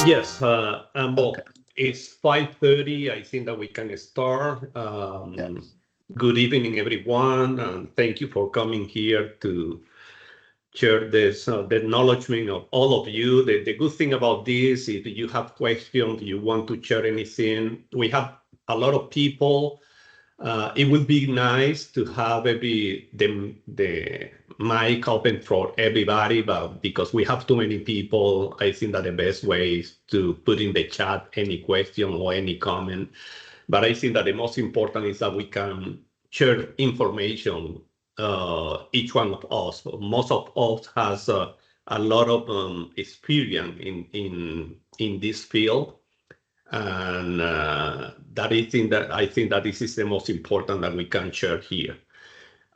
Yes, well, Okay. it's 5:30. I think that we can start. Yes. Good evening, everyone, and thank you for coming here to share this, the acknowledgement of all of you. The good thing about this, if you have questions, you want to share anything, we have a lot of people. It would be nice to have the mic open for everybody, but because we have too many people, I think that the best way is to put in the chat any question or any comment. But I think that the most important is that we can share information, each one of us. Most of us has a lot of experience in this field, and that I think that this is the most important that we can share here.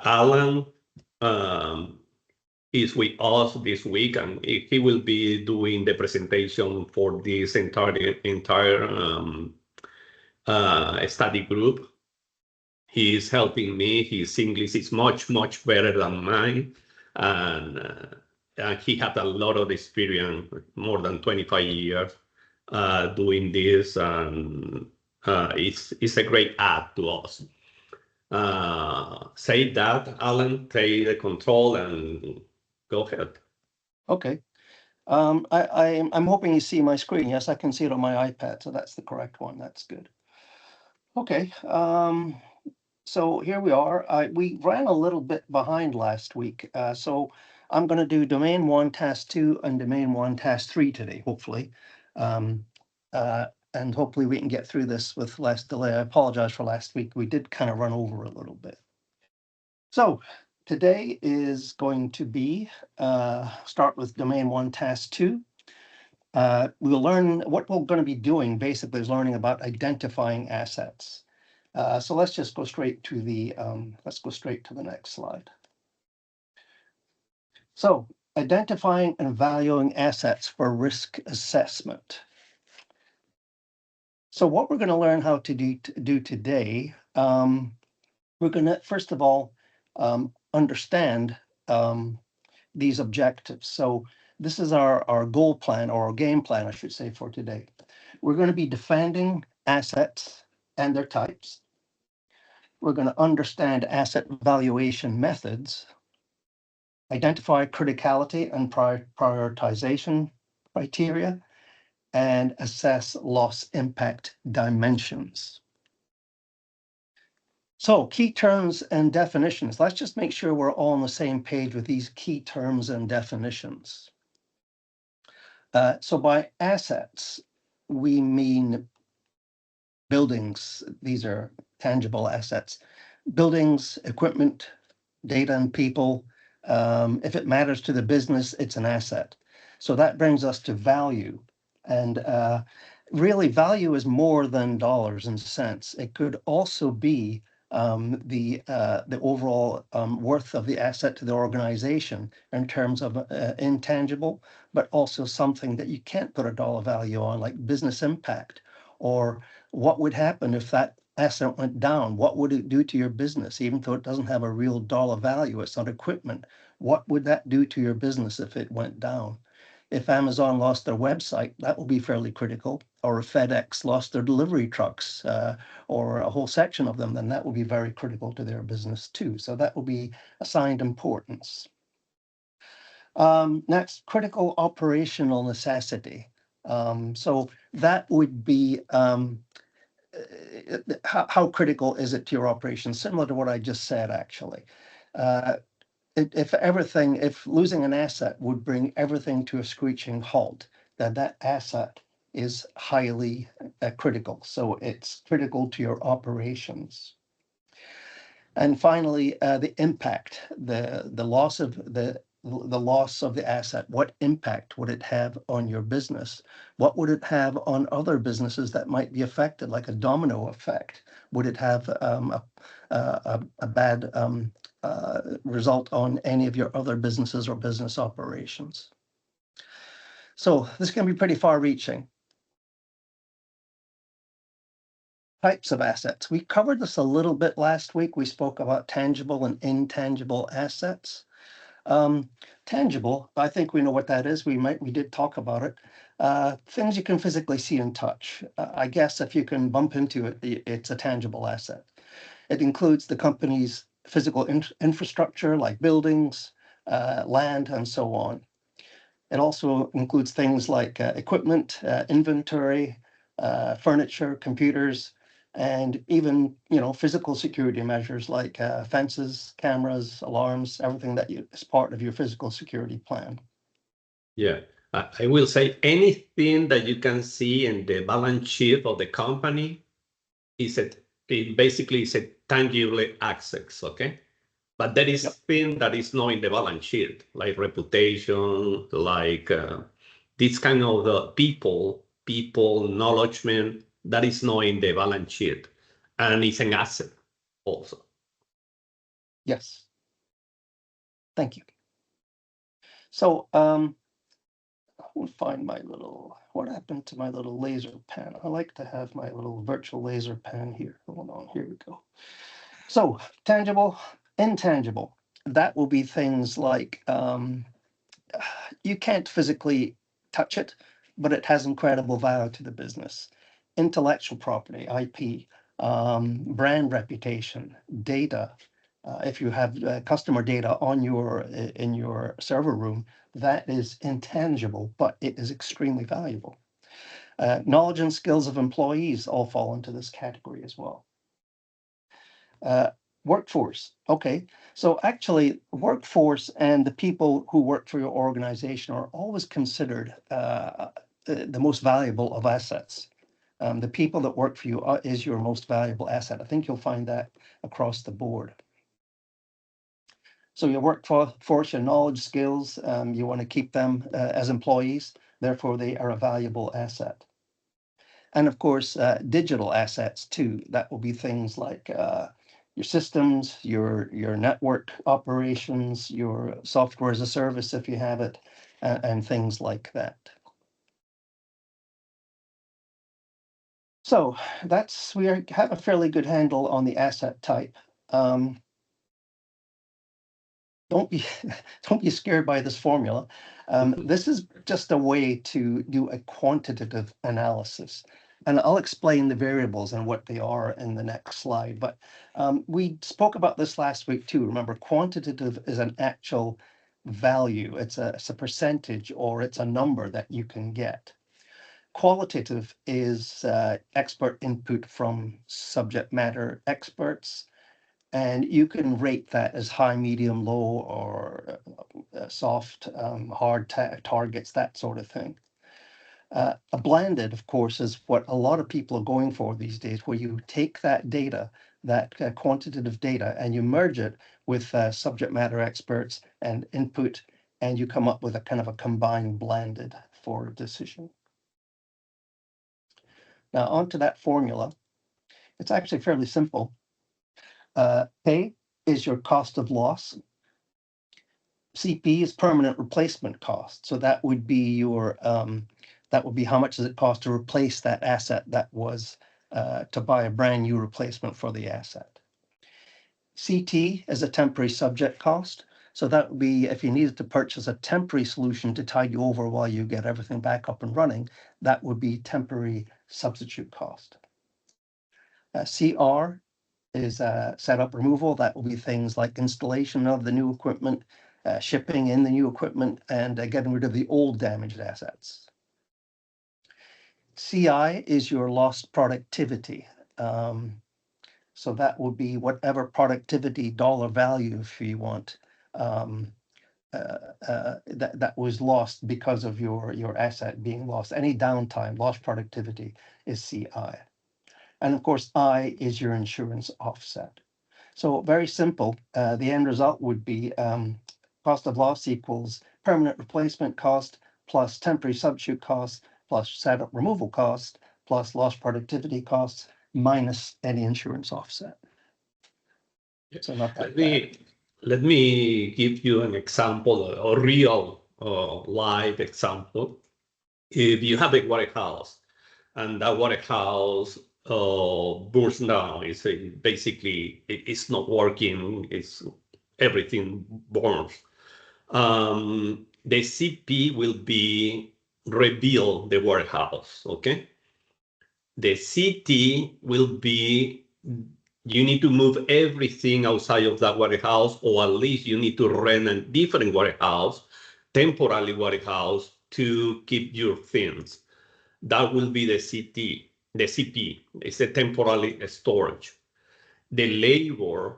Alan um, is with us this week, and he will be doing the presentation for this entire study group. He is helping me. His English is much better than mine, and he had a lot of experience, more than 25 years doing this, and it's a great add to us. Say that, Alan, take the control and go ahead. Okay. I'm hoping you see my screen. Yes, I can see it on my iPad, so that's the correct one. That's good. Okay. So here we are. We ran a little bit behind last week, so I'm going to do domain 1, task 2, and domain 1, task 3 today, hopefully. Um, and hopefully we can get through this with less delay. I apologize for last week. We did kind of run over a little bit. So today is going to be start with domain 1, task 2. We'll learn what we're going to be doing basically is learning about identifying assets. So let's just go straight to the next slide. So identifying and valuing assets for risk assessment. So what we're going to learn how to do today, we're going to first of all understand these objectives. So this is our goal plan, or our game plan, I should say, for today. We're going to be defining assets and their types. We're going to understand asset valuation methods, identify criticality and prioritization criteria, and assess loss impact dimensions. So key terms and definitions. Let's just make sure we're all on the same page with these key terms and definitions. So by assets, we mean buildings. These are tangible assets. Buildings, equipment, data, and people. If it matters to the business, it's an asset. So that brings us to value. And really, value is more than dollars and cents. It could also be the overall worth of the asset to the organization in terms of intangible, but also something that you can't put a dollar value on, like business impact, or what would happen if that asset went down? What would it do to your business? Even though it doesn't have a real dollar value, it's not equipment. What would that do to your business if it went down? If Amazon lost their website, that will be fairly critical. Or if FedEx lost their delivery trucks, or a whole section of them, then that will be very critical to their business too. So that will be assigned importance. Next, critical operational necessity. So that would be how critical is it to your operation? Similar to what I just said, actually. If losing an asset would bring everything to a screeching halt, then that asset is highly critical. So it's critical to your operations. And finally, the impact, the loss of the asset. What impact would it have on your business? What would it have on other businesses that might be affected, like a domino effect? Would it have a bad result on any of your other businesses or business operations? So this can be pretty far-reaching. Types of assets. We covered this a little bit last week. We spoke about tangible and intangible assets. Tangible, I think we know what that is. We did talk about it. Things you can physically see and touch. I guess if you can bump into it, it's a tangible asset. It includes the company's physical infrastructure like buildings, land, and so on. It also includes things like equipment, inventory, furniture, computers, and even physical security measures like fences, cameras, alarms, everything that is part of your physical security plan. Yeah, I will say anything that you can see in the balance sheet of the company it basically is a tangible assets, okay? But there is Yep. thing that is not in the balance sheet, like reputation, like this kind of people acknowledgement that is not in the balance sheet, and it's an asset also. Yes. Thank you. So will find my little, what happened to my little laser pen? I like to have my little virtual laser pen here. Hold on, here we go. So tangible, intangible. That will be things like you can't physically touch it, but it has incredible value to the business. Intellectual property, IP, brand reputation, data. If you have customer data on in your server room, that is intangible, but it is extremely valuable. Knowledge and skills of employees all fall into this category as well. Workforce. Okay, so actually, workforce and the people who work for your organization are always considered the most valuable of assets. The people that work for you is your most valuable asset. I think you'll find that across the board. So your workforce, your knowledge, skills, you want to keep them as employees. Therefore, they are a valuable asset. And of course, digital assets too. That will be things like your systems, your network operations, your software as a service if you have it, and things like that. So we have a fairly good handle on the asset type. Don't be don't be scared by this formula. This is just a way to do a quantitative analysis. And I'll explain the variables and what they are in the next slide. But we spoke about this last week too. Remember, quantitative is an actual value. It's a percentage or it's a number that you can get. Qualitative is expert input from subject matter experts, and you can rate that as high, medium, low, or soft, hard targets, that sort of thing. A blended, of course, is what a lot of people are going for these days, where you take that data, that quantitative data, and you merge it with subject matter experts and input, and you come up with a kind of a combined blended for a decision. Now, onto that formula. It's actually fairly simple. K is your cost of loss. CP is permanent replacement cost. So that would be your that would be how much does it cost to replace that asset that was to buy a brand new replacement for the asset. CT is a temporary subject cost. So that would be if you needed to purchase a temporary solution to tide you over while you get everything back up and running, that would be temporary substitute cost. CR is setup removal. That will be things like installation of the new equipment, shipping in the new equipment, and getting rid of the old damaged assets. CI is your lost productivity. So that will be whatever productivity dollar value, if you want, that was lost because of your asset being lost. Any downtime, lost productivity is CI. And of course, I is your insurance offset. So very simple. The end result would be cost of loss equals permanent replacement cost plus temporary substitute cost plus setup removal cost plus lost productivity costs minus any insurance offset. So not that bad. Let me give you an example, a real live example. If you have a warehouse and that warehouse burns down, basically it's not working, it's everything burns. The CP will be rebuild the warehouse, okay? The CT will be, you need to move everything outside of that warehouse, or at least you need to rent a different warehouse, temporary warehouse, to keep your things. That will be the CT, the CP. It's a temporary storage. The labor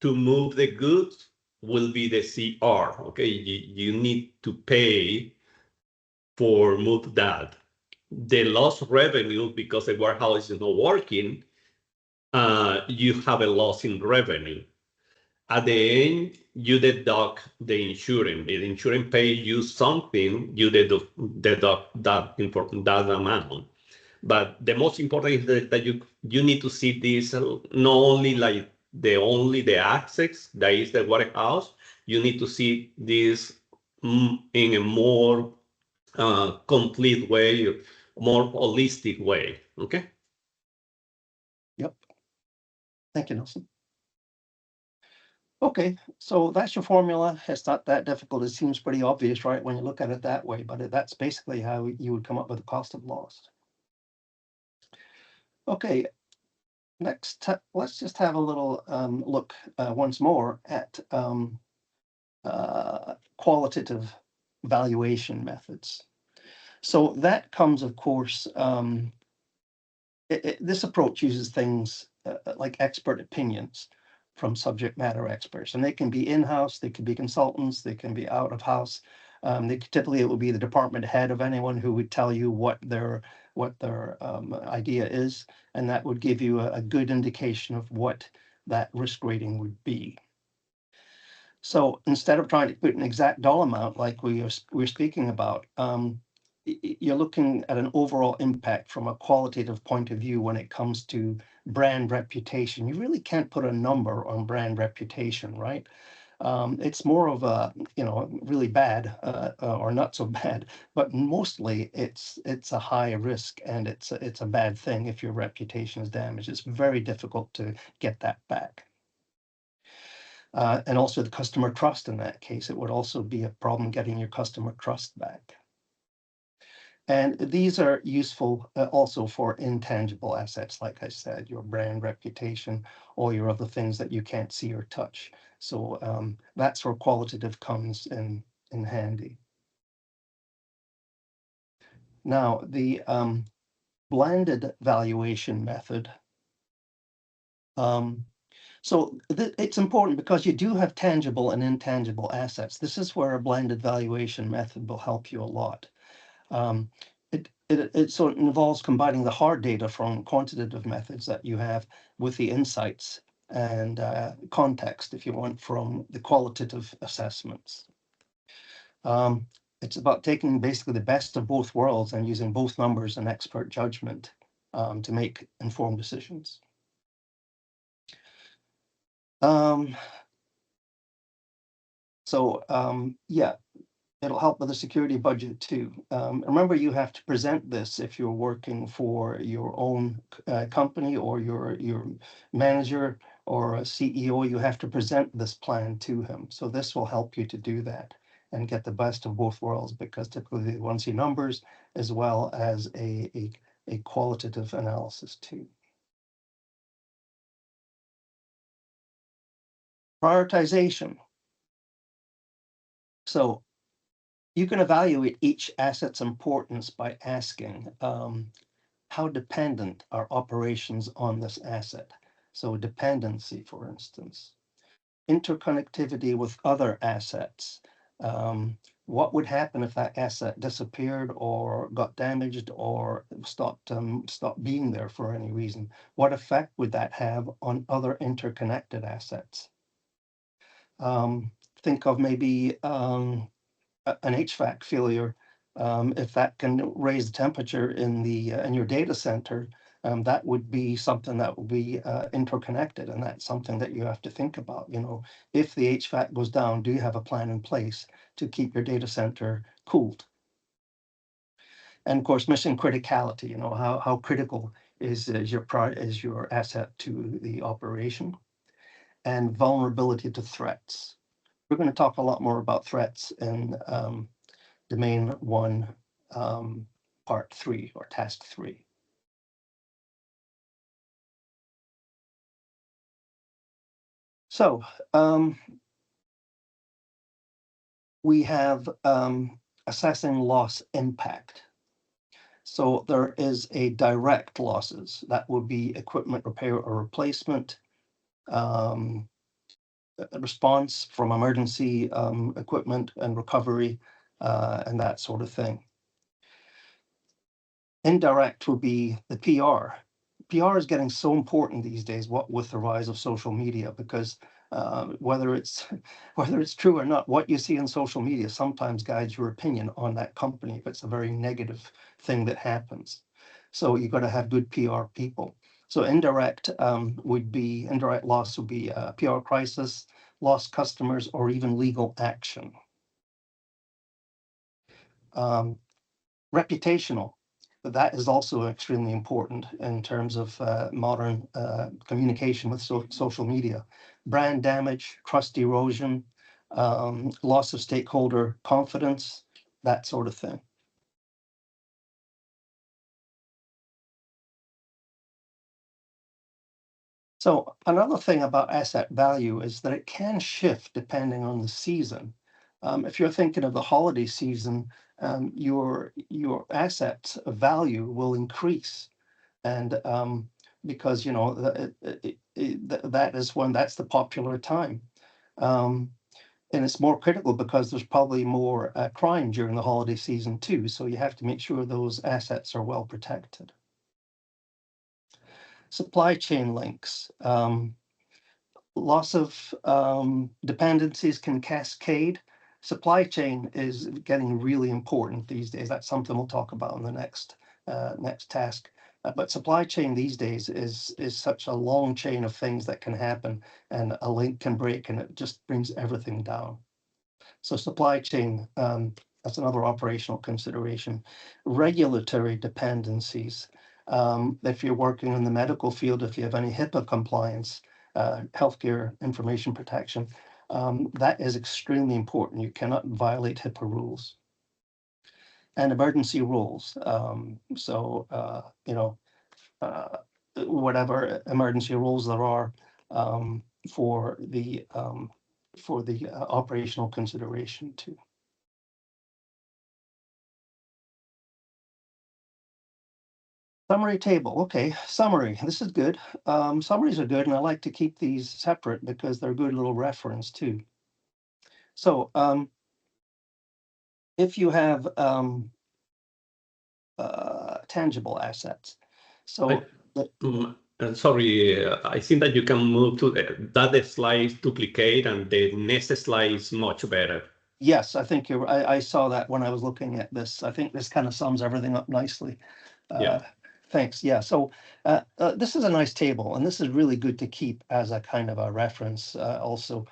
to move the goods will be the CR. Okay, you need to pay for move that. The lost revenue, because the warehouse is not working, you have a loss in revenue. At the end, you deduct the insurance. The insurance pays you something, you deduct that amount. But the most important is that you need to see this not only like the access that is the warehouse. You need to see this in a more complete way, more holistic way. Okay. Yep. Thank you, Nelson. Okay, so that's your formula. It's not that difficult. It seems pretty obvious, right, when you look at it that way, but that's basically how you would come up with the cost of loss. Okay, next, let's just have a little look once more at qualitative valuation methods. So that comes, of course, this approach uses things like expert opinions from subject matter experts, and they can be in-house, they can be consultants, they can be out of house. Typically, it will be the department head of anyone who would tell you what their idea is, and that would give you a good indication of what that risk rating would be. So instead of trying to put an exact dollar amount like we're speaking about, you're looking at an overall impact from a qualitative point of view when it comes to brand reputation. You really can't put a number on brand reputation, right? It's more of a, really bad or not so bad, but mostly it's a high risk, and it's a bad thing if your reputation is damaged. It's very difficult to get that back. And also the customer trust in that case, it would also be a problem getting your customer trust back. And these are useful also for intangible assets, like I said, your brand reputation, or your other things that you can't see or touch. So that's where qualitative comes in handy. Now, the blended valuation method. So it's important because you do have tangible and intangible assets. This is where a blended valuation method will help you a lot. So it involves combining the hard data from quantitative methods that you have with the insights and context, if you want, from the qualitative assessments. It's about taking basically the best of both worlds and using both numbers and expert judgment to make informed decisions. Yeah, it'll help with the security budget too. Remember, you have to present this if you're working for your own company, or your manager or a CEO. You have to present this plan to him. So this will help you to do that and get the best of both worlds, because typically they want to see numbers as well as a qualitative analysis too. Prioritization. So you can evaluate each asset's importance by asking, how dependent are operations on this asset? So dependency, for instance. Interconnectivity with other assets. What would happen if that asset disappeared or got damaged or stopped being there for any reason? What effect would that have on other interconnected assets? Think of maybe an HVAC failure. If that can raise the temperature in your data center, that would be something that will be interconnected, and that's something that you have to think about. If the HVAC goes down, do you have a plan in place to keep your data center cooled? And of course, mission criticality. How critical is your asset to the operation? And vulnerability to threats. We're going to talk a lot more about threats in domain 1 part 3 or task 3. So we have assessing loss impact. So there is a direct losses. That would be equipment repair or replacement, a response from emergency equipment and recovery, and that sort of thing. Indirect would be the PR. PR is getting so important these days, what with the rise of social media, because whether it's whether it's true or not, what you see in social media sometimes guides your opinion on that company if it's a very negative thing that happens. So you've got to have good PR people. So indirect indirect loss would be a PR crisis, lost customers, or even legal action. Reputational. But that is also extremely important in terms of modern communication with social media. Brand damage, trust erosion, loss of stakeholder confidence, that sort of thing. So another thing about asset value is that it can shift depending on the season. If you're thinking of the holiday season, your asset value will increase. And because that is when that's the popular time, and it's more critical because there's probably more crime during the holiday season too. So you have to make sure those assets are well protected. Supply chain links. Loss of dependencies can cascade. Supply chain is getting really important these days. That's something we'll talk about in the next task. But supply chain these days is such a long chain of things that can happen, and a link can break, and it just brings everything down. So supply chain, that's another operational consideration. Regulatory dependencies. If you're working in the medical field, if you have any HIPAA compliance, healthcare information protection, that is extremely important. You cannot violate HIPAA rules. And emergency rules. Whatever emergency rules there are for the operational consideration too. Summary table. Okay, summary. This is good. Summaries are good, and I like to keep these separate because they're a good little reference too. So if you have tangible assets, so sorry, I think that you can move to that slide, duplicate, and the next slide is much better. Yes, I think I saw that when I was looking at this. I think this kind of sums everything up nicely. Yeah. Thanks. Yeah. So this is a nice table, and this is really good to keep as a kind of a reference also.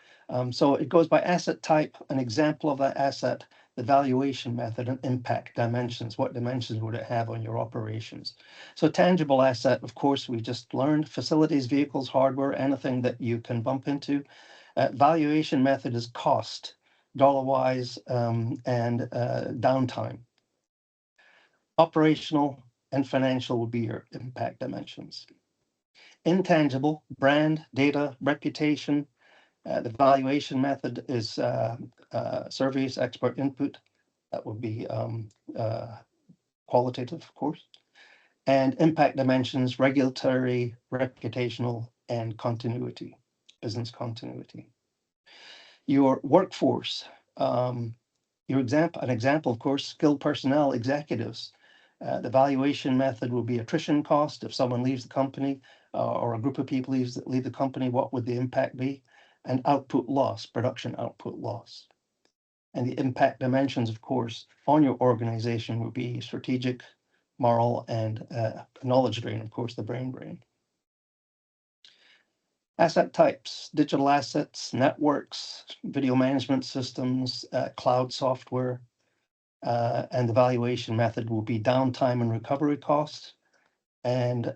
So it goes by asset type, an example of that asset, the valuation method, and impact dimensions. What dimensions would it have on your operations? So tangible asset, of course, we just learned facilities, vehicles, hardware, anything that you can bump into. Valuation method is cost, dollar-wise, and downtime. Operational and financial will be your impact dimensions. Intangible, brand, data, reputation. The valuation method is surveys, expert input. That would be qualitative, of course. And impact dimensions, regulatory, reputational, and continuity, business continuity. Your workforce, an example, of course, skilled personnel, executives. The valuation method will be attrition cost. If someone leaves the company or a group of people leave the company, what would the impact be? And output loss, production output loss. And the impact dimensions, of course, on your organization would be strategic, moral, and knowledge drain, of course, the brain drain. Asset types, digital assets, networks, video management systems, cloud software, and the valuation method will be downtime and recovery costs. And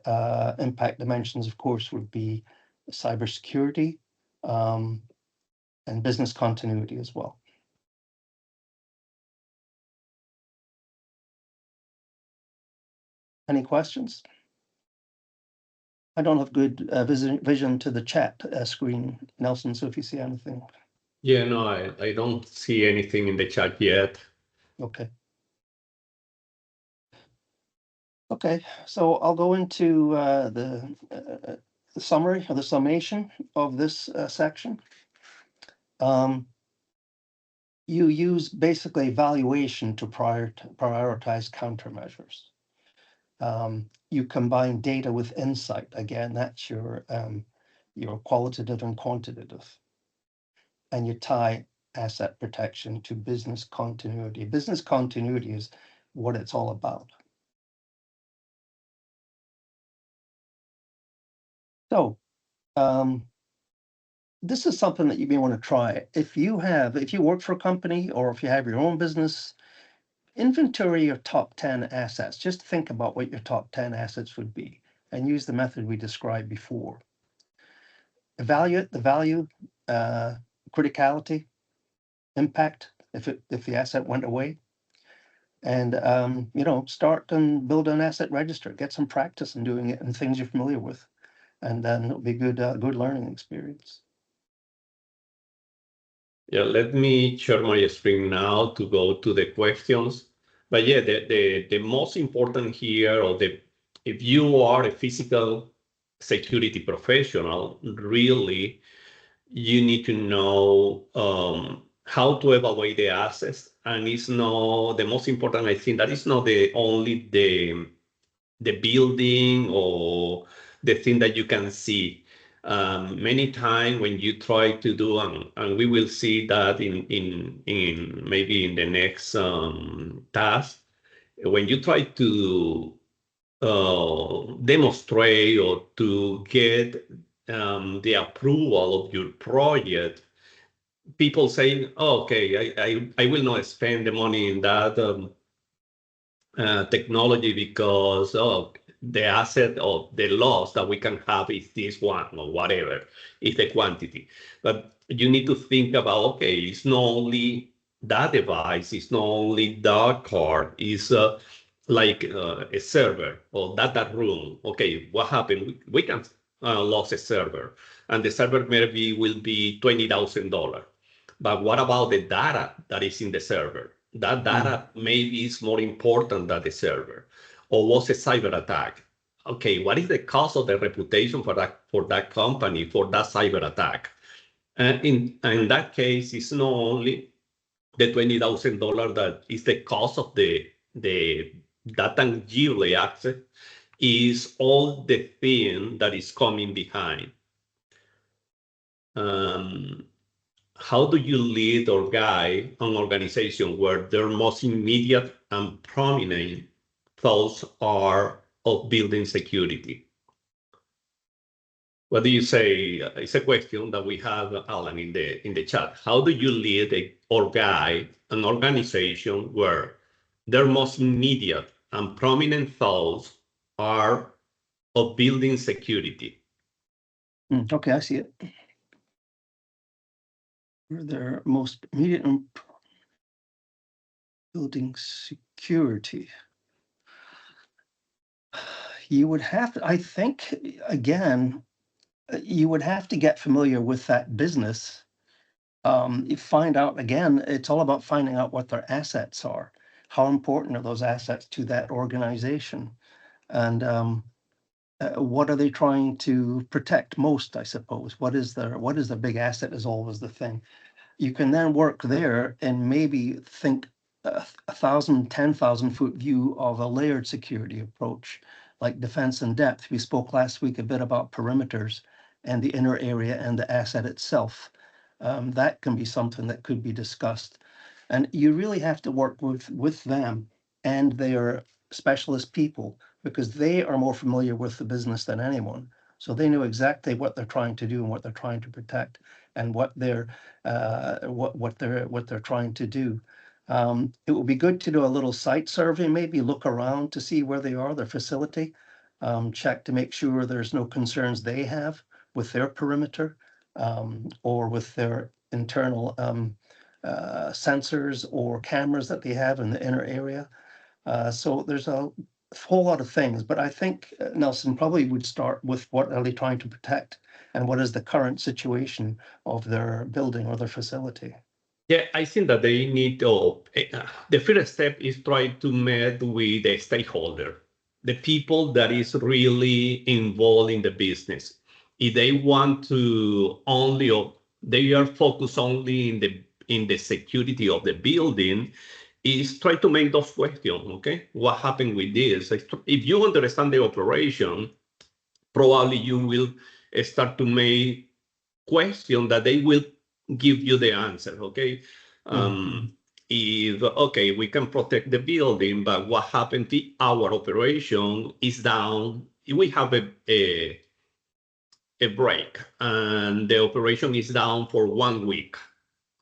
impact dimensions, of course, would be cybersecurity and business continuity as well. Any questions? I don't have good vision to the chat screen, Nelson, so if you see anything. Yeah, no, I don't see anything in the chat yet. Okay. Okay, so I'll go into the summary or the summation of this section. You use basically valuation to prioritize countermeasures. You combine data with insight. Again, that's your qualitative and quantitative. And you tie asset protection to business continuity. Business continuity is what it's all about. So this is something that you may want to try. If you work for a company or if you have your own business, inventory your top 10 assets. Just think about what your top 10 assets would be and use the method we described before. Evaluate the value, criticality, impact if the asset went away, and start and build an asset register. Get some practice in doing it and things you're familiar with, and then it'll be good learning experience. Yeah, let me share my screen now to go to the questions. But yeah, the most important here, if you are a physical security professional, really, you need to know how to evaluate the assets. And it's not the most important, I think, that is not the only the building or the thing that you can see. Many times when you try to do, and we will see that in maybe in the next task, when you try to demonstrate or to get the approval of your project, people say, oh, okay, I will not spend the money in that technology because the asset or the loss that we can have is this one or whatever is the quantity. But you need to think about, okay, it's not only that device, it's not only that card, it's like a server or data room. Okay, what happened? We can lose a server, and the server maybe will be $20,000. But what about the data that is in the server? That data maybe is more important than the server. Or was a cyber attack? Okay, what is the cost of the reputation for that company for that cyber attack? And in that case, it's not only the $20,000 that is the cost of the that tangible asset, is all the thing that is coming behind. How do you lead or guide an organization where their most immediate and prominent thoughts are of building security? What do you say? It's a question that we have, Alan, in the chat. How do you lead or guide an organization where their most immediate and prominent thoughts are of building security? Okay, I see it. Their most immediate building security. You would have to, I think, again, you would have to get familiar with that business. You find out, again, it's all about finding out what their assets are. How important are those assets to that organization? And what are they trying to protect most, I suppose? What is their big asset is always the thing. You can then work there and maybe think 1,000, 10,000 foot view of a layered security approach, like defense in depth. We spoke last week a bit about perimeters and the inner area and the asset itself. That can be something that could be discussed. And you really have to work with them and their specialist people because they are more familiar with the business than anyone. So they know exactly what they're trying to do and what they're trying to protect and what they're trying to do. It would be good to do a little site survey, maybe look around to see where they are, their facility, check to make sure there's no concerns they have with their perimeter or with their internal sensors or cameras that they have in the inner area. So there's whole lot of things, but I think Nelson probably would start with what are they trying to protect and what is the current situation of their building or their facility. Yeah, I think that they need to, the first step is try to meet with the stakeholder, the people that is really involved in the business. If they want to only, or they are focused only in the security of the building, is try to make those questions, okay? What happened with this? If you understand the operation, probably you will start to make question that they will give you the answer, okay? Mm-hmm. If, okay, we can protect the building, but what happened if our operation is down? If we have a break and the operation is down for 1 week,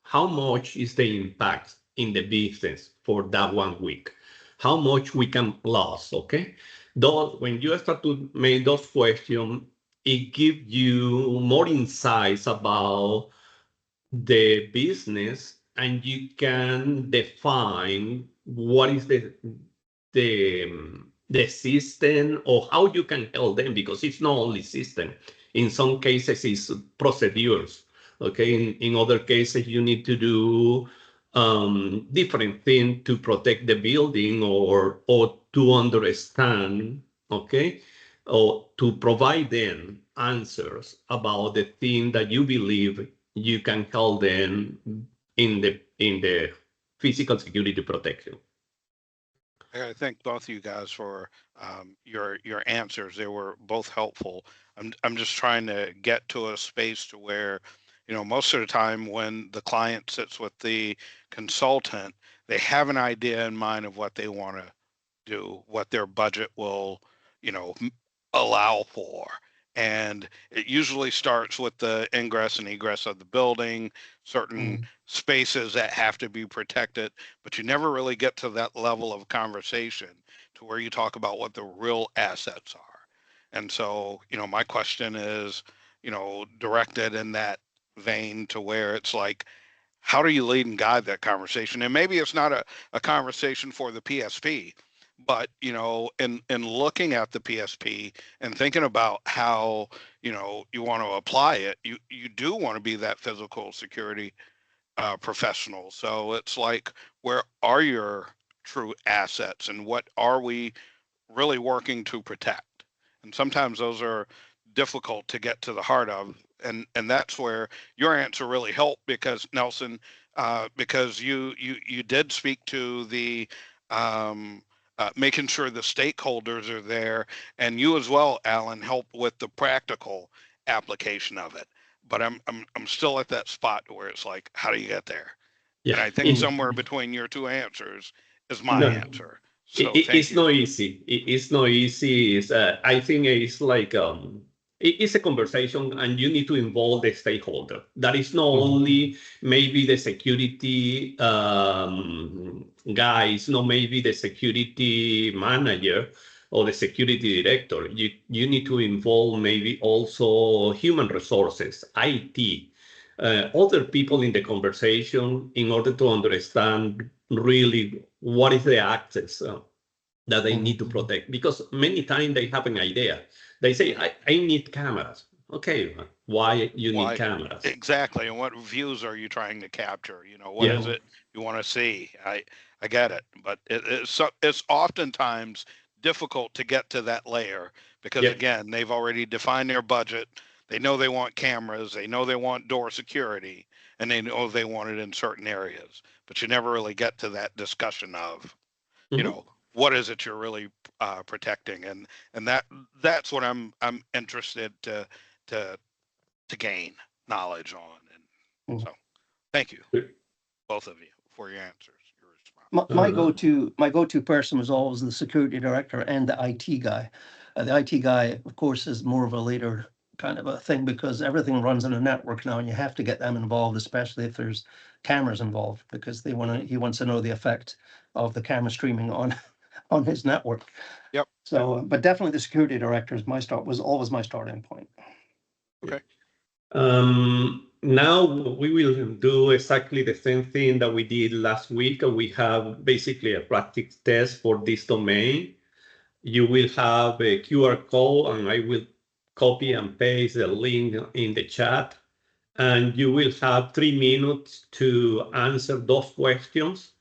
how much is the impact in the business for that 1 week? How much we can lose, okay? Those, when you start to make those questions, it gives you more insights about the business, and you can define what is the system or how you can help them, because it's not only system. In some cases it's procedures, okay? In other cases you need to do different things to protect the building, or to understand, okay, or to provide them answers about the thing that you believe you can help them in the physical security protection. I thank both of you guys for your answers. They were both helpful. I'm just trying to get to a space to where, most of the time when the client sits with the consultant, they have an idea in mind of what they want to do, what their budget will, allow for. And it usually starts with the ingress and egress of the building, certain spaces that have to be protected, but you never really get to that level of conversation to where you talk about what the real assets are. And so, my question is, directed in that vein to where it's like, how do you lead and guide that conversation? And maybe it's not a conversation for the PSP, but in looking at the PSP and thinking about how you want to apply it, you do want to be that physical security professional. So it's like, where are your true assets, and what are we really working to protect? And sometimes those are difficult to get to the heart of. And that's where your answer really helped, because Nelson, because you did speak to the making sure the stakeholders are there, and you as well, Alan, help with the practical application of it. But I'm still at that spot where it's like, how do you get there? Yeah, And I think somewhere between your two answers is my no, answer. So thank it's you. not easy. It's not easy. I think it's like it's a conversation, and you need to involve the stakeholder. That is not only maybe the security guys, not maybe the security manager or the security director. You need to involve maybe also human resources, IT, other people in the conversation, in order to understand really what is the access that they need to protect. Because many times they have an idea. They say, I need cameras. Okay, why you need Why cameras? exactly, and what views are you trying to capture? What is Yeah. it you want to see? I get it, but it's oftentimes difficult to get to that layer, because Yeah. again, they've already defined their budget. They know they want cameras, they know they want door security, and they know they want it in certain areas, but you never really get to that discussion of, you Mhm. know what is it you're really protecting. And that's what I'm interested to gain knowledge on. And so thank you, both of you, for your answers, your response. My go-to person was always the security director and the IT guy. The IT guy, of course, is more of a later kind of a thing, because everything runs in a network now, and you have to get them involved, especially if there's cameras involved, because he wants to know the effect of the camera streaming on on his network. Yep. So, but definitely the security director was always my starting point. Okay. Now we will do exactly the same thing that we did last week. We have basically a practice test for this domain. you will have a QR code, and I will copy and paste the link in the chat. And you will have 3 minutes to answer those questions.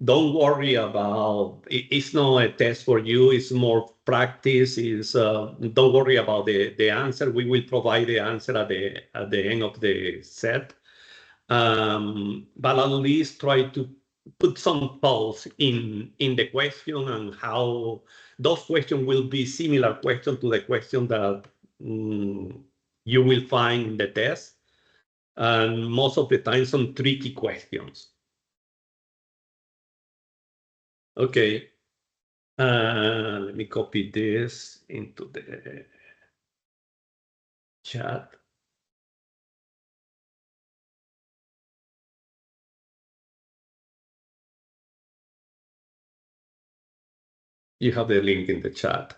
Don't worry about it's not a test for you, it's more practice. Don't worry about the answer. We will provide the answer at the end of the set. But at least try to put some pulse in the question, and how those questions will be similar questions to the question that you will find in the test, and most of the time some tricky questions. Okay, let me copy this into the chat. You have the link in the chat.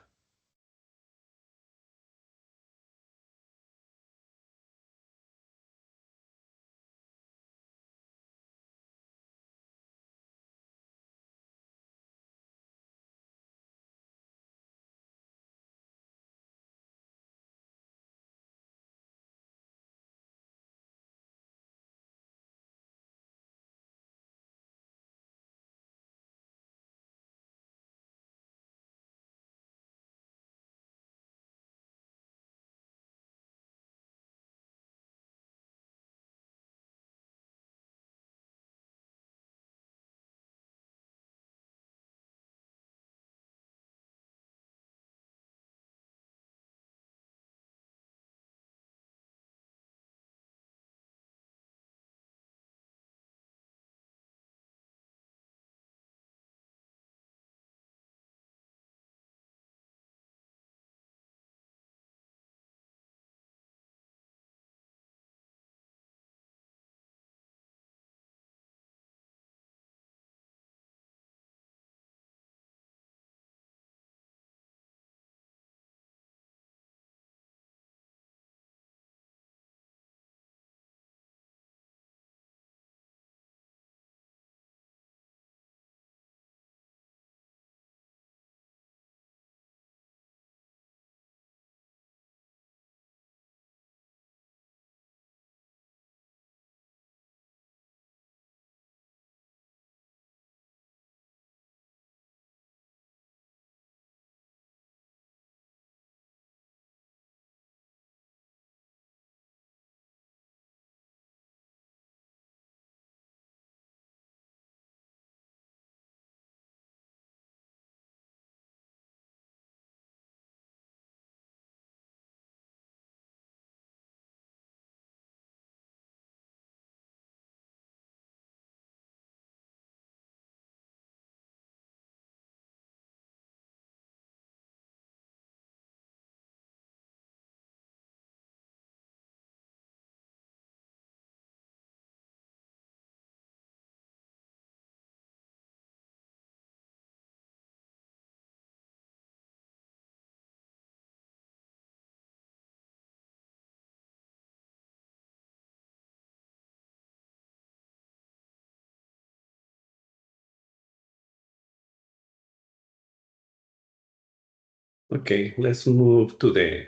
Okay, let's move to the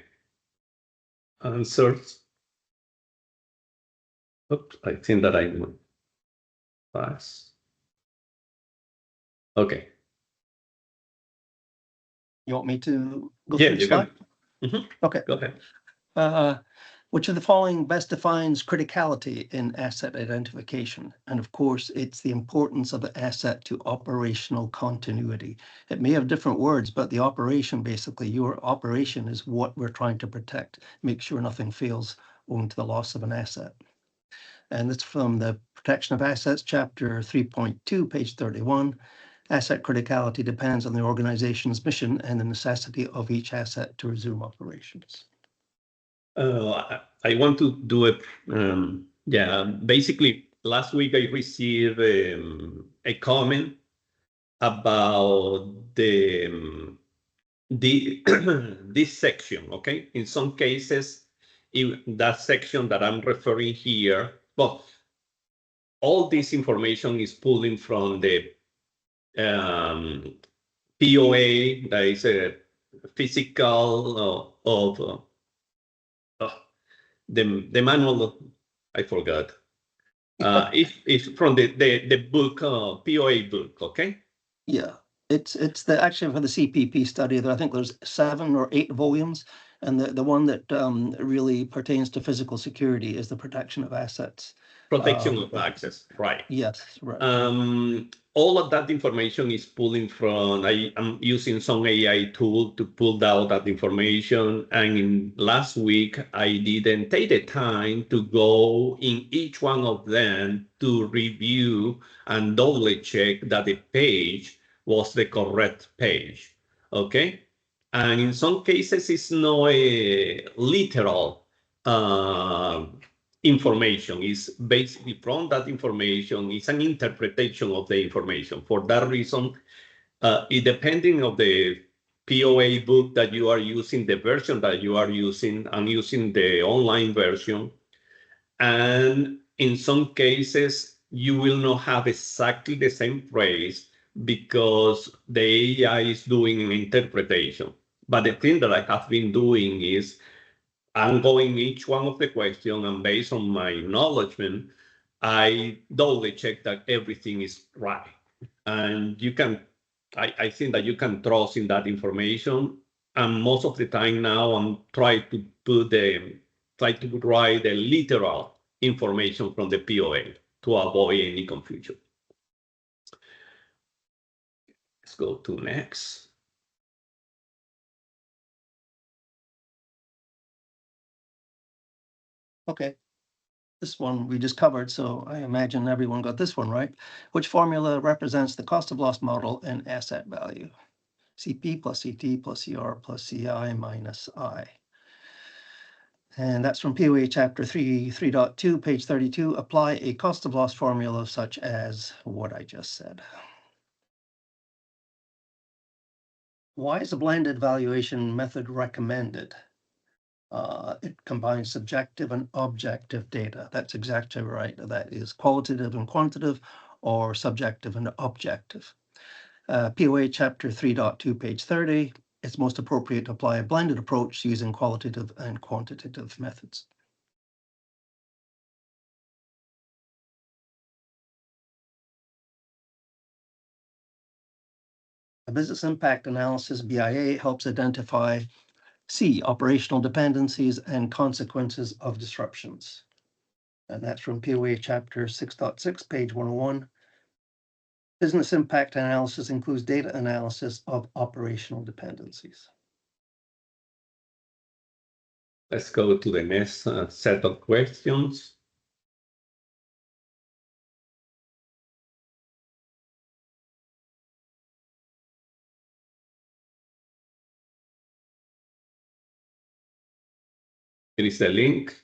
answers. Oops, I think that I went fast. Okay. You want me to go Yeah, through the you slide? can. Okay. Go ahead. Which of the following best defines criticality in asset identification? And of course, it's the importance of the asset to operational continuity. It may have different words, but the operation, basically, your operation is what we're trying to protect, make sure nothing fails owing to the loss of an asset. And it's from the Protection of Assets, Chapter 3.2, page 31. Asset criticality depends on the organization's mission and the necessity of each asset to resume operations. I want to do it. Yeah, basically, last week I received a comment about this section. Okay, in some cases, in that section that I'm referring here, well, all this information is pulling from the POA, that is a physical of the manual. I forgot. It's from the book, POA book. Okay. Yeah, it's the actually for the CPP study. I think there's 7 or 8 volumes, and the one that really pertains to physical security is the protection of assets. Protection of access, right? Yes, right. All of that information is pulling from. I'm using some AI tool to pull out that information. And last week, I didn't take the time to go in each one of them to review and double check that the page was the correct page. Okay. And in some cases, it's not a literal information. Is basically from that information. It's an interpretation of the information. For that reason, it depending of the POA book that you are using, the version that you are using, I'm using the online version. And in some cases, you will not have exactly the same phrase because the AI is doing an interpretation. But the thing that I have been doing is I'm going each one of the questions, and based on my acknowledgement, I double check that everything is right. And you can, I think that you can trust in that information. And most of the time now, I'm trying to try to write the literal information from the POA to avoid any confusion. Let's go to next. Okay. This one we just covered, so I imagine everyone got this one right. Which formula represents the cost of loss model and asset value? CP plus CT plus CR plus CI minus I. And that's from POA chapter 3.2, page 32. Apply a cost of loss formula such as what I just said. Why is a blended valuation method recommended? It combines subjective and objective data. That's exactly right. That is qualitative and quantitative, or subjective and objective. POA chapter 3.2, page 30. It's most appropriate to apply a blended approach using qualitative and quantitative methods. A business impact analysis, BIA, helps identify C, operational dependencies and consequences of disruptions. And that's from POA chapter 6.6, page 101. Business impact analysis includes data analysis of operational dependencies. Let's go to the next set of questions. Here is the link.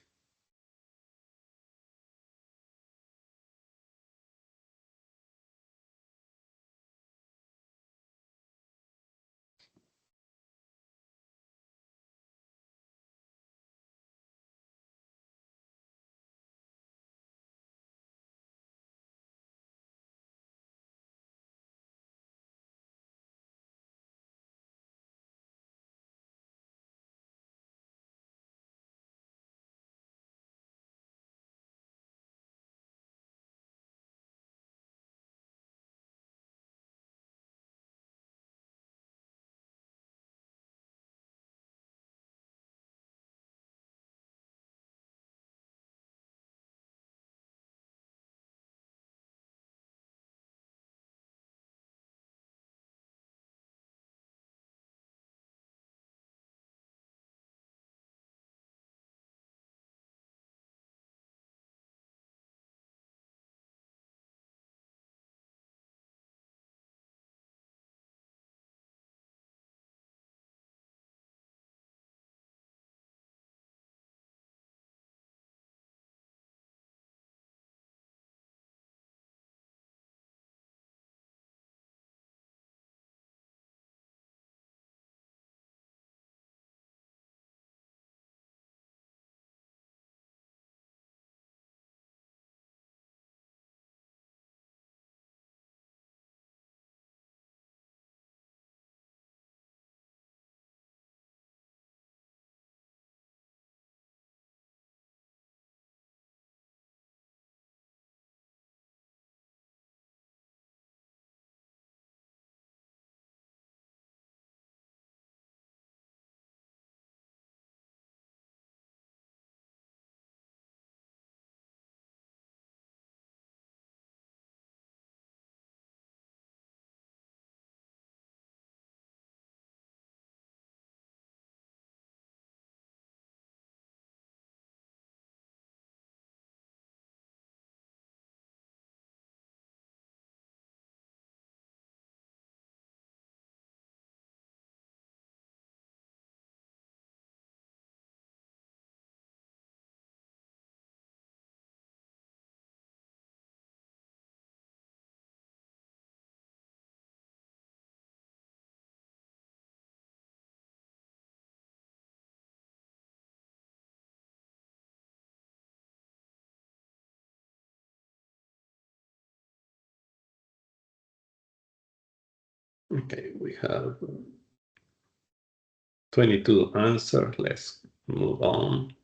Okay, we have 22 answers. Let's move on.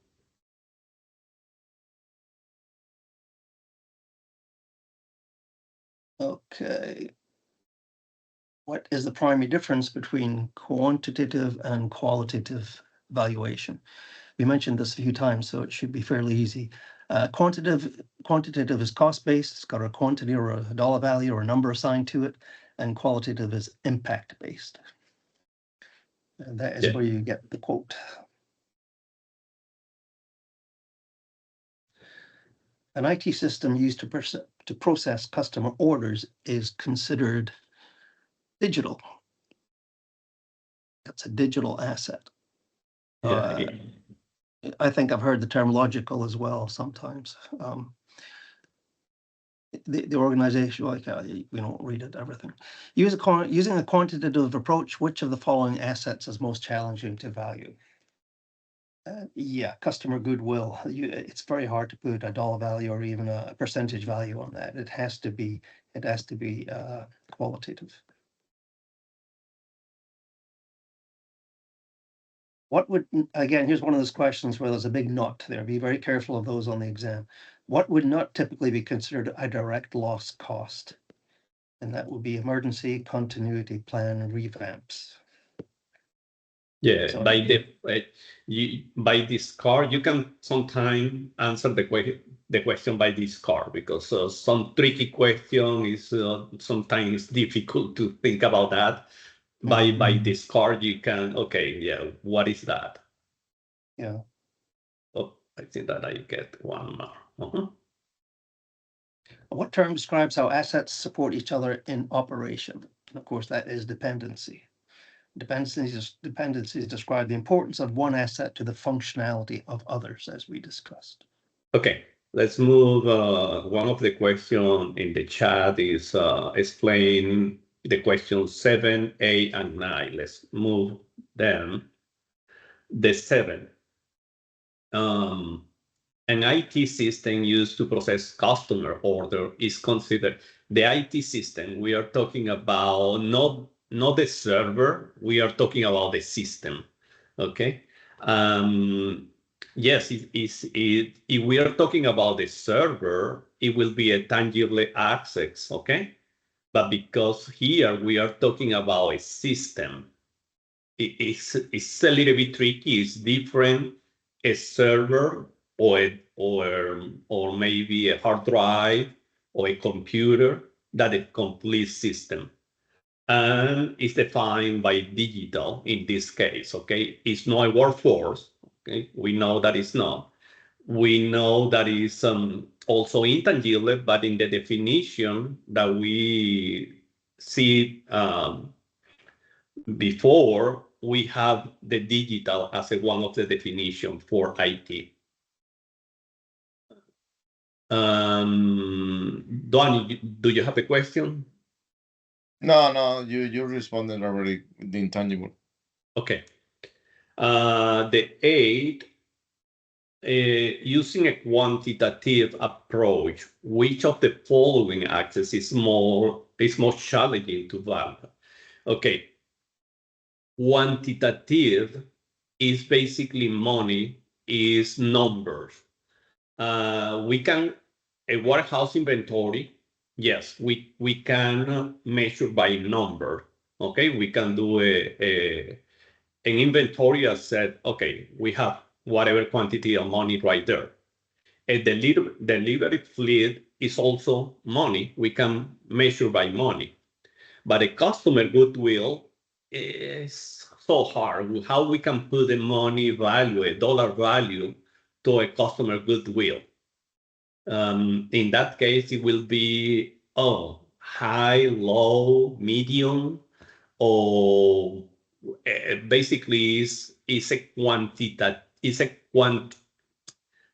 Okay. What is the primary difference between quantitative and qualitative valuation? We mentioned this a few times, so it should be fairly easy. Quantitative is cost-based. It's got a quantity or a dollar value or a number assigned to it, and qualitative is impact-based. And that is where you get the quote. An IT system used to process customer orders is considered digital. That's a digital asset. I think I've heard the term logical as well sometimes. The organization, like we don't read it, everything. Using a quantitative approach, which of the following assets is most challenging to value? Yeah, customer goodwill. It's very hard to put a dollar value or even a percentage value on that. It has to be qualitative. What would, again, here's one of those questions where there's a big not there. Be very careful of those on the exam. What would not typically be considered a direct loss cost? And that would be emergency, continuity plan, and revamps. Yeah, So by this card, you can sometimes answer the question by this card, because some tricky question is sometimes difficult to think about that. By this card, you can, okay, yeah, what is that? Yeah. Oh, I think that I get one more. What term describes how assets support each other in operation? And of course, that is dependency. Dependencies describe the importance of one asset to the functionality of others, as we discussed. Okay, let's move. One of the questions in the chat is explain the questions 7, 8, and 9. Let's move them. The 7. An IT system used to process customer order is considered the IT system. We are talking about not the server. We are talking about the system. Okay. Yes, if we are talking about the server, it will be a tangible access. Okay. But because here we are talking about a system, it's a little bit tricky. It's different. A server or maybe a hard drive or a computer that a complete system. And it's defined by digital in this case, okay? It's not a workforce, okay? We know that it's not. We know that it's also intangible, but in the definition that we see before, we have the digital as one of the definitions for IT. Donnie, do you have a question? No, you responded already with the intangible. Okay. The 8, using a quantitative approach, which of the following axes is more challenging to value? Okay. Quantitative is basically money, is numbers. We can, a warehouse inventory, yes, we can measure by number. Okay, we can do an inventory as said, okay, we have whatever quantity of money right there. A delivery fleet is also money. We can measure by money. But a customer goodwill is so hard. How we can put a money value, a dollar value to a customer goodwill? In that case, it will be high, low, medium, or basically is a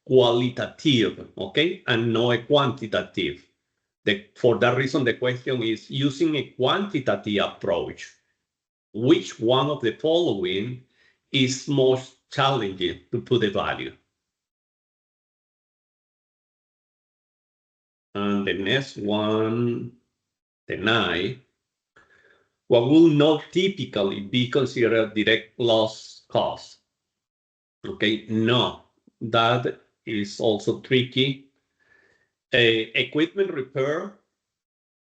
qualitative, okay, and not a quantitative. For that reason, the question is using a quantitative approach. Which one of the following is most challenging to put a value? And the next one, the 9. what will not typically be considered a direct loss cost. Okay, no, that is also tricky. Equipment repair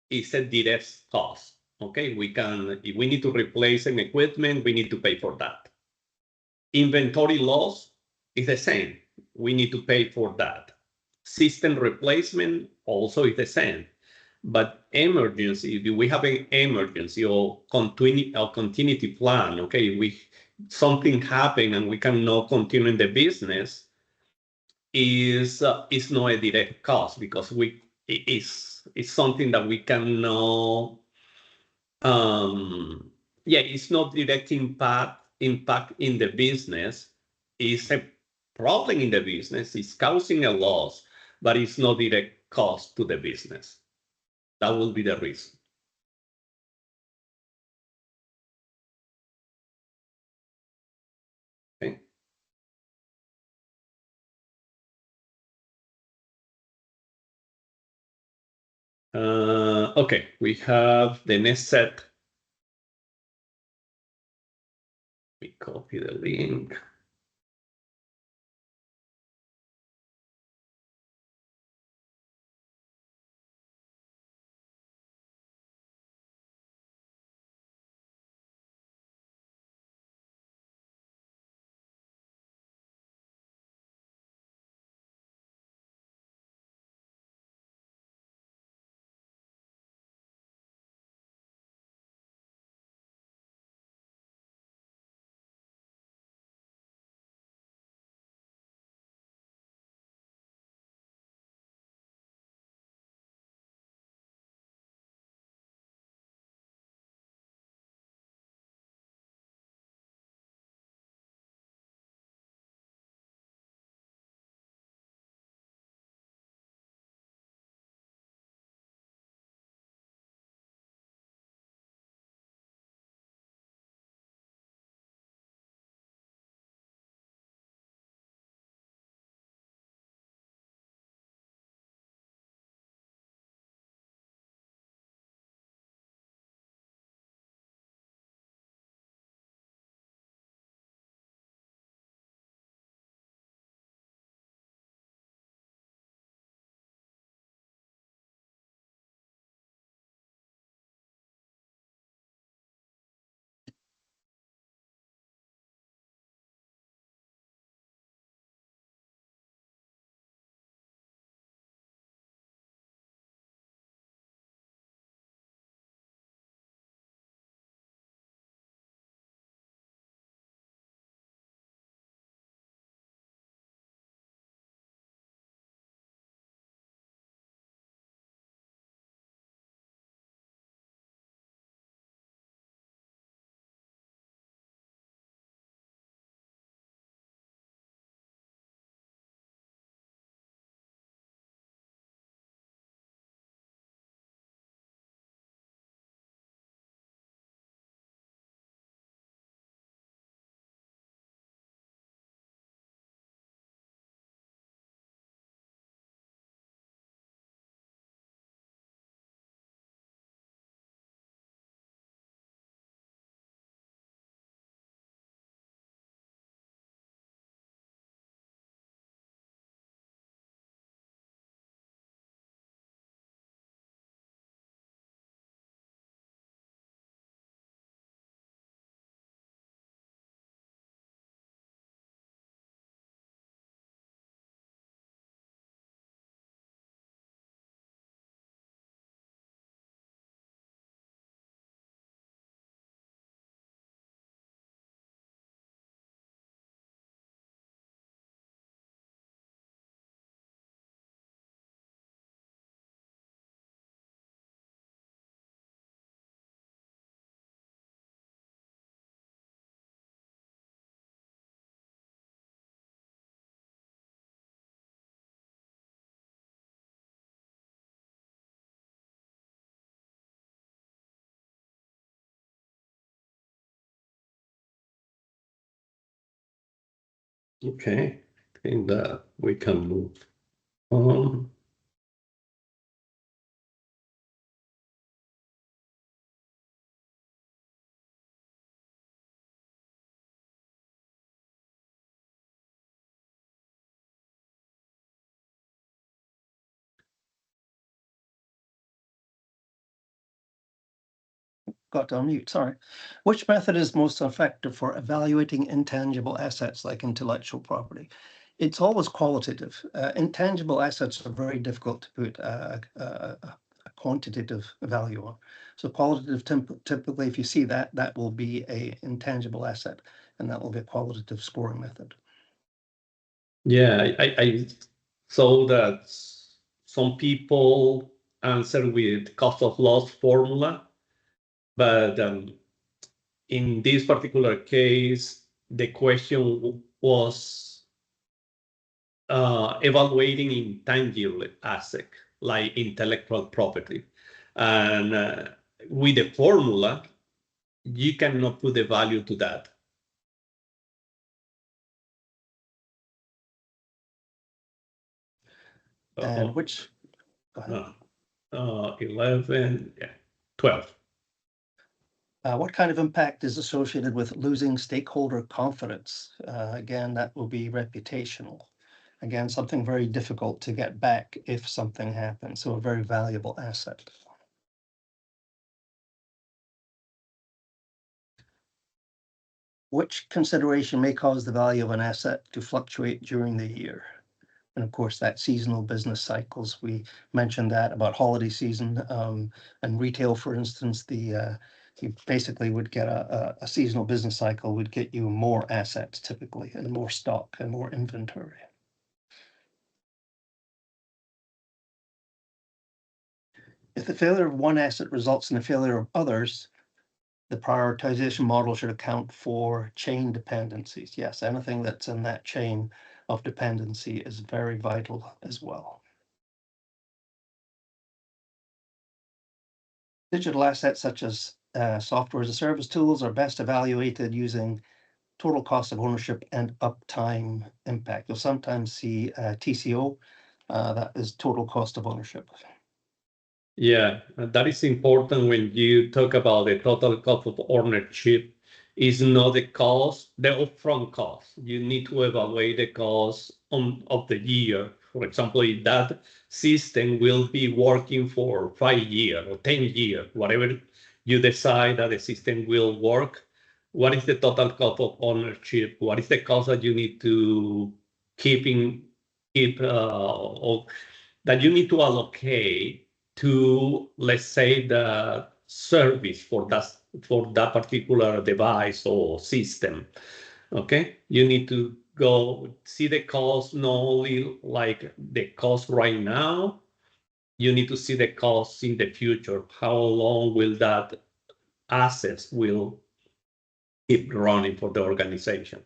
is a direct cost. Okay, if we need to replace an equipment, we need to pay for that. Inventory loss is the same. We need to pay for that. System replacement also is the same. But emergency, if we have an emergency or continuity plan, okay, something happened and we cannot continue in the business, is not a direct cost because it's something that we cannot. It's not direct impact in the business. It's a problem in the business. It's causing a loss, but it's not direct cost to the business. That will be the reason. Okay. Okay, we have the next set. We copy the link. Okay, I think that we can move on. Got to unmute, sorry. Which method is most effective for evaluating intangible assets like intellectual property? It's always qualitative. Intangible assets are very difficult to put a quantitative value on. So qualitative, typically, if you see that, that will be a intangible asset, and that will be a qualitative scoring method. Yeah, I saw that some people answer with cost of loss formula, but in this particular case, the question was evaluating intangible asset like intellectual property. And with the formula, you cannot put the value to that. And which, go ahead. 11, yeah, 12. What kind of impact is associated with losing stakeholder confidence? Again, that will be reputational. Again, something very difficult to get back if something happens, so a very valuable asset. Which consideration may cause the value of an asset to fluctuate during the year? And of course, that seasonal business cycles, we mentioned that about holiday season and retail, for instance, you basically would get a seasonal business cycle would get you more assets typically and more stock and more inventory. If the failure of one asset results in the failure of others, the prioritization model should account for chain dependencies. Yes, anything that's in that chain of dependency is very vital as well. Digital assets such as software as a service tools are best evaluated using total cost of ownership and uptime impact. You'll sometimes see TCO, that is total cost of ownership. Yeah, that is important when you talk about the total cost of ownership. Is not the cost, the upfront cost. You need to evaluate the cost of the year. For example, if that system will be working for 5 years or 10 years, whatever you decide that the system will work, what is the total cost of ownership? What is the cost that you need to that you need to allocate to, let's say, the service for that particular device or system? Okay, you need to go see the cost, not only like the cost right now, you need to see the cost in the future. How long will that assets will keep running for the organization?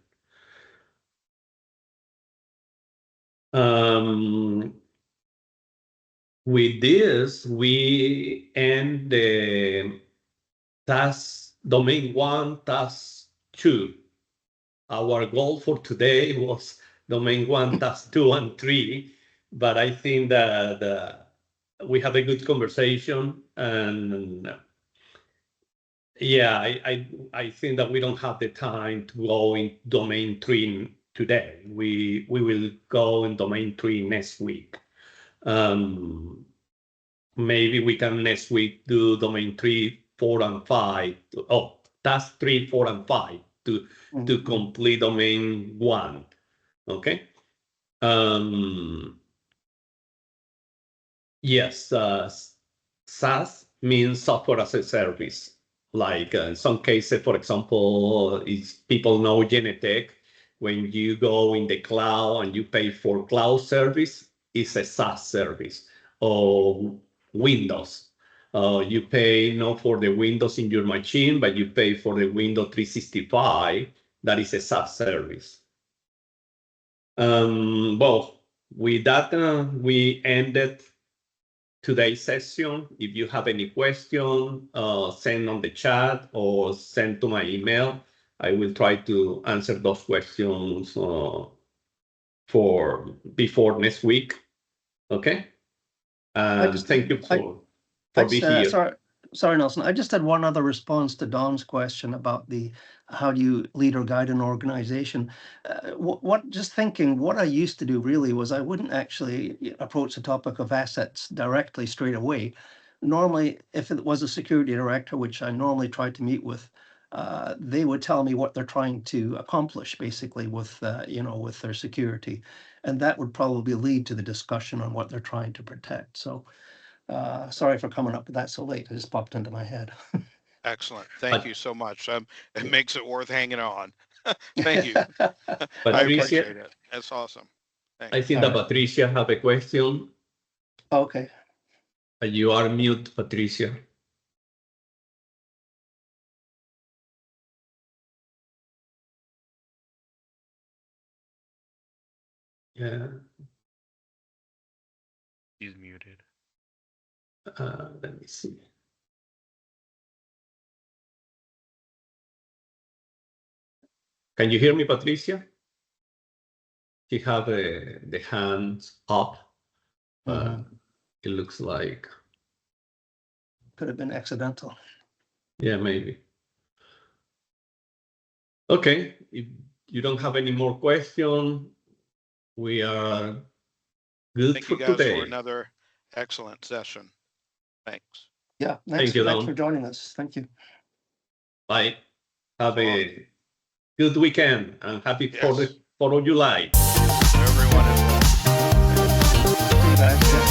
With this, we end the domain 1, task 2. Our goal for today was domain 1, task 2, and 3, but I think that we had a good conversation, and yeah, I think that we don't have the time to go in domain 3 today. We will go in domain 3 next week. Maybe we can next week do domain 3, 4, and 5. Task 3, 4, and 5 to complete domain 1. Okay. Yes, SaaS means software as a service. Like in some cases, for example, people know Genetech. When you go in the cloud and you pay for cloud service, it's a SaaS service. Or Windows. You pay not for the Windows in your machine, but you pay for the Windows 365. That is a SaaS service. Well, with that, we ended today's session. If you have any question, send on the chat or send to my email. I will try to answer those questions for before next week. Okay. Thank you for being here. Sorry, Nelson. I just had one other response to Don's question about how do you lead or guide an organization. Just thinking, what I used to do really was I wouldn't actually approach the topic of assets directly straight away. normally, if it was a security director, which I normally try to meet with, they would tell me what they're trying to accomplish, basically, with with their security, and that would probably lead to the discussion on what they're trying to protect. So, sorry for coming up with that so late. It just popped into my head. Excellent. Thank you so much. It makes it worth hanging on. Thank you. I Patricia, appreciate it. That's awesome. I Thanks. think that Patricia have a question. Okay. You are mute, Patricia. Yeah. He's muted. Let me see. Can you hear me, Patricia? She have the hands up. It looks like. Could have been accidental. Yeah, maybe. Okay, if you don't have any more questions, we are good Thank for you guys today. for another excellent session. Thanks. Yeah, Thank you, thanks Don. for joining us. Thank you. Bye. Have So long. a good weekend and happy Yes. 4th of July. Everyone as well. See you guys.